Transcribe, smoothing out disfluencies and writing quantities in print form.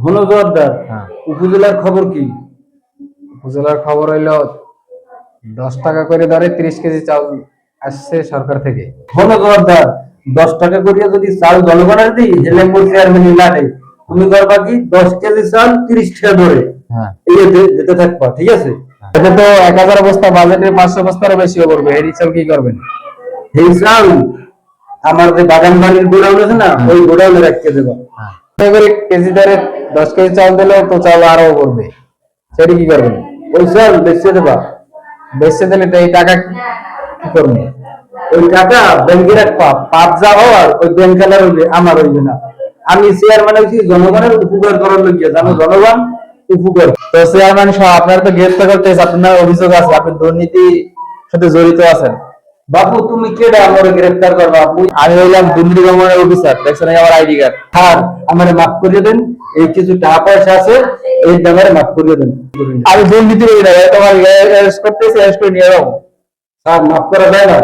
হলো জোয়ারদার, হ্যাঁ। উপজেলার খবর কি? উপজেলার খবর হইলো 10 টাকা করে দরে 30 কেজি চাউল আসছে সরকার থেকে। হলো জোয়ারদার, 10 টাকা করিয়া যদি চাল জনগণের দিই হেলে চেয়ারম্যান লাটে, তুমি করবা কি 10 কেজি চাল 30 টাকা ধরে হ্যাঁ, এই যেতে থাকবা, ঠিক আছে? এটা তো 1000 বস্তা বাজেটে 500 বস্তারও বেশিও করবে, এই চাল কি করবেন? এই চাল আমার যে বাগান বাড়ির গোডাউন আছে না, ওই গোডাউনে রাখতে দেবা। হ্যাঁ, করে কেজি দরে 10 কেজি চাউল দিলে তো চাল আরো করবে, সেটা কি করবেন? ওই চাল বেচে দেবা। বেচে দিলে তো এই টাকা কি করবেন? ওই টাকা ব্যাংকে রাখবা, পাপ যা হওয়ার ওই ব্যাংক হইবে, আমার হইবে না। আমি চেয়ারম্যান হইছি জনগণের উপকার করার লইয়া, জানো, জনগণ উপকার। তো চেয়ারম্যান সহ আপনারা তো গ্রেফতার করতেছে, আপনার অভিযোগ আছে আপনি দুর্নীতির সাথে জড়িত আছেন। বাবু তুমি কেডা আমার গ্রেফতার করবা? আমি হইলাম দুর্নীতি দমনের অফিসার, দেখছেন এই আমার আইডি কার্ড। স্যার আমারে মাফ করিয়ে দেন, এই কিছু টাকা পয়সা আছে এই ব্যাপারে মাফ করিয়ে দেন। আমি দুর্নীতি করি না, তোমার অ্যারেস্ট করতেছি, অ্যারেস্ট করে নিয়ে যাবো। স্যার মাফ করা যায় না।